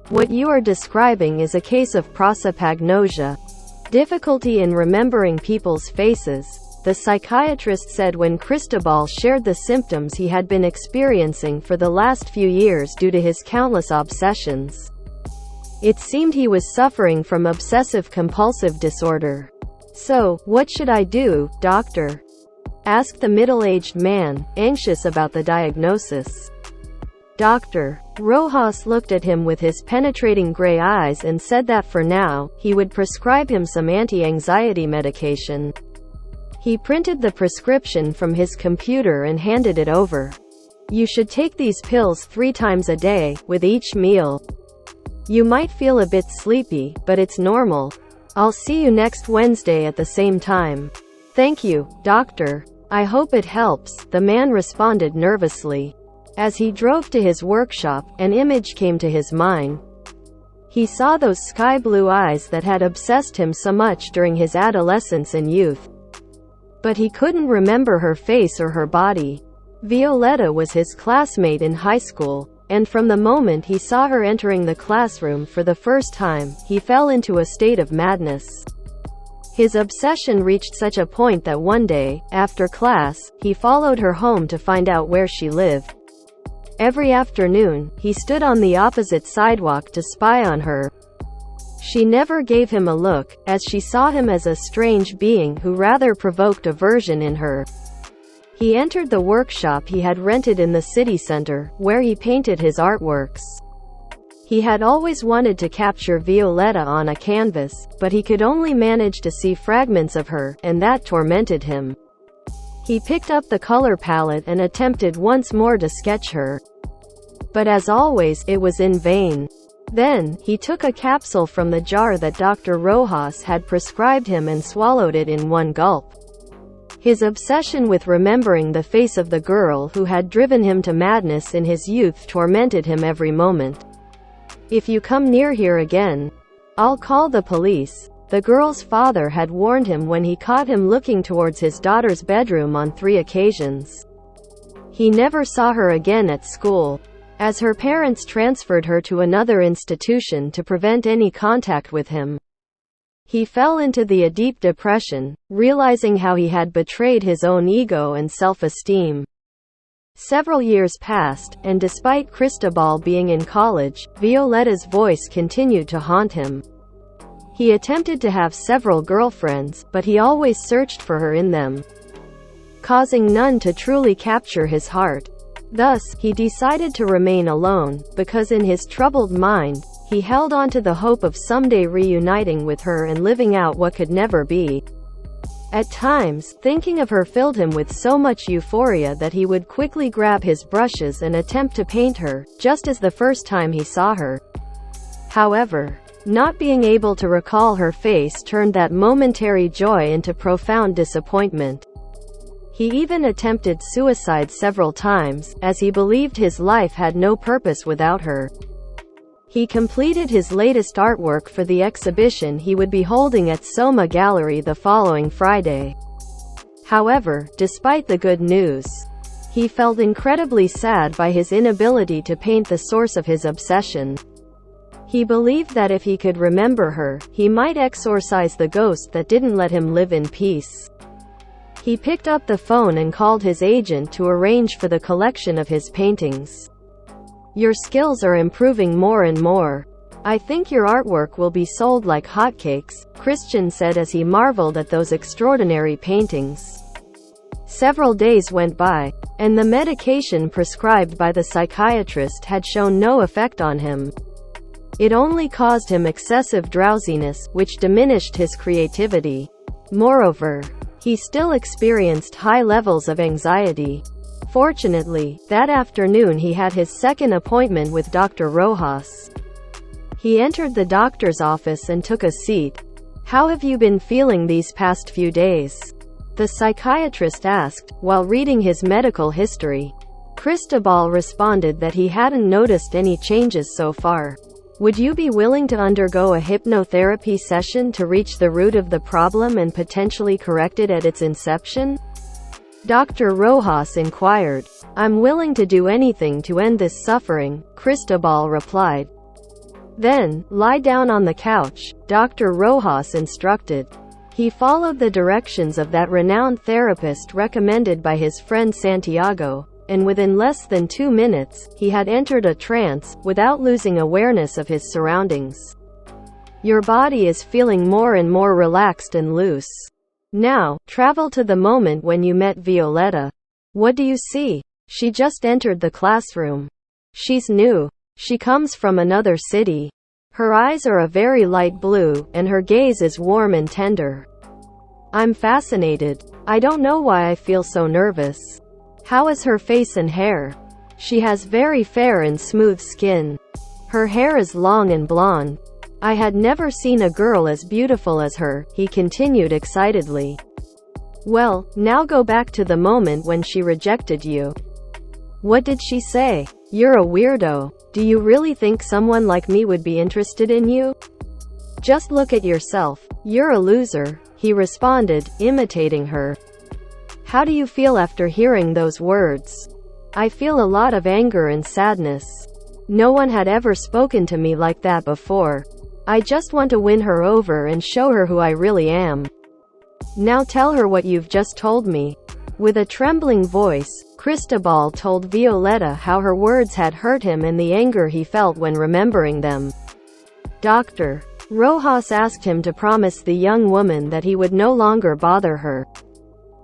What you are describing is a case of prosopagnosia, difficulty in remembering people's faces, the psychiatrist said when Cristobal shared the symptoms he had been experiencing for the last few years due to his countless obsessions. It seemed he was suffering from obsessive-compulsive disorder. "So, what should I do, doctor?" asked the middle-aged man, anxious about the diagnosis. Dr. Rojas looked at him with his penetrating gray eyes and said that for now, he would prescribe him some anti-anxiety medication. He printed the prescription from his computer and handed it over. "You should take these pills 3 times a day, with each meal. You might feel a bit sleepy, but it's normal. I'll see you next Wednesday at the same time." "Thank you, doctor. I hope it helps," the man responded nervously. As he drove to his workshop, an image came to his mind. He saw those sky-blue eyes that had obsessed him so much during his adolescence and youth. But he couldn't remember her face or her body. Violeta was his classmate in high school, and from the moment he saw her entering the classroom for the first time, he fell into a state of madness. His obsession reached such a point that one day, after class, he followed her home to find out where she lived. Every afternoon, he stood on the opposite sidewalk to spy on her. She never gave him a look, as she saw him as a strange being who rather provoked aversion in her. He entered the workshop he had rented in the city center, where he painted his artworks. He had always wanted to capture Violeta on a canvas, but he could only manage to see fragments of her, and that tormented him. He picked up the color palette and attempted once more to sketch her. But as always, it was in vain. Then, he took a capsule from the jar that Dr. Rojas had prescribed him and swallowed it in one gulp. His obsession with remembering the face of the girl who had driven him to madness in his youth tormented him every moment. "If you come near here again, I'll call the police." The girl's father had warned him when he caught him looking towards his daughter's bedroom on 3 occasions. He never saw her again at school, as her parents transferred her to another institution to prevent any contact with him. He fell into a deep depression, realizing how he had betrayed his own ego and self-esteem. Several years passed, and despite Cristobal being in college, Violeta's voice continued to haunt him. He attempted to have several girlfriends, but he always searched for her in them, causing none to truly capture his heart. Thus, he decided to remain alone, because in his troubled mind, he held on to the hope of someday reuniting with her and living out what could never be. At times, thinking of her filled him with so much euphoria that he would quickly grab his brushes and attempt to paint her, just as the first time he saw her. However, not being able to recall her face turned that momentary joy into profound disappointment. He even attempted suicide several times, as he believed his life had no purpose without her. He completed his latest artwork for the exhibition he would be holding at Soma Gallery the following Friday. However, despite the good news, he felt incredibly sad by his inability to paint the source of his obsession. He believed that if he could remember her, he might exorcise the ghost that didn't let him live in peace. He picked up the phone and called his agent to arrange for the collection of his paintings. "Your skills are improving more and more. I think your artwork will be sold like hotcakes," Christian said as he marveled at those extraordinary paintings. Several days went by, and the medication prescribed by the psychiatrist had shown no effect on him. It only caused him excessive drowsiness, which diminished his creativity. Moreover, he still experienced high levels of anxiety. Fortunately, that afternoon he had his second appointment with Dr. Rojas. He entered the doctor's office and took a seat. "How have you been feeling these past few days?" the psychiatrist asked, while reading his medical history. Cristobal responded that he hadn't noticed any changes so far. "Would you be willing to undergo a hypnotherapy session to reach the root of the problem and potentially correct it at its inception?" Dr. Rojas inquired. "I'm willing to do anything to end this suffering," Cristobal replied. Then, lie down on the couch, Dr. Rojas instructed. He followed the directions of that renowned therapist recommended by his friend Santiago, and within less than 2 minutes, he had entered a trance, without losing awareness of his surroundings. Your body is feeling more and more relaxed and loose. Now, travel to the moment when you met Violeta. What do you see? She just entered the classroom. She's new. She comes from another city. Her eyes are a very light blue, and her gaze is warm and tender. I'm fascinated. I don't know why I feel so nervous. How is her face and hair? She has very fair and smooth skin. Her hair is long and blonde. I had never seen a girl as beautiful as her, he continued excitedly. Well, now go back to the moment when she rejected you. What did she say? You're a weirdo. Do you really think someone like me would be interested in you? Just look at yourself. You're a loser, he responded, imitating her. How do you feel after hearing those words? I feel a lot of anger and sadness. No one had ever spoken to me like that before. I just want to win her over and show her who I really am. Now tell her what you've just told me. With a trembling voice, Cristobal told Violeta how her words had hurt him and the anger he felt when remembering them. Dr. Rojas asked him to promise the young woman that he would no longer bother her.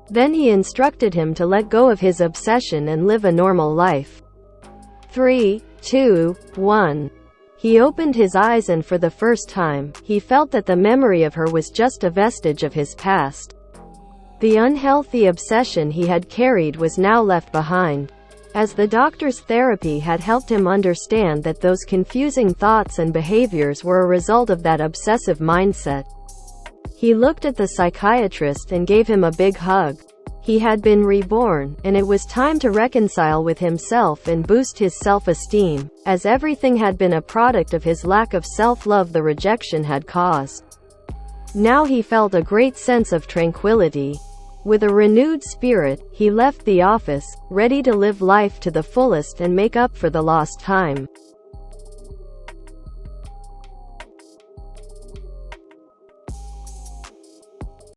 Then he instructed him to let go of his obsession and live a normal life. 3, 2, 1. He opened his eyes and for the first time, he felt that the memory of her was just a vestige of his past. The unhealthy obsession he had carried was now left behind, as the doctor's therapy had helped him understand that those confusing thoughts and behaviors were a result of that obsessive mindset. He looked at the psychiatrist and gave him a big hug. He had been reborn, and it was time to reconcile with himself and boost his self-esteem, as everything had been a product of his lack of self-love the rejection had caused. Now he felt a great sense of tranquility. With a renewed spirit, he left the office, ready to live life to the fullest and make up for the lost time.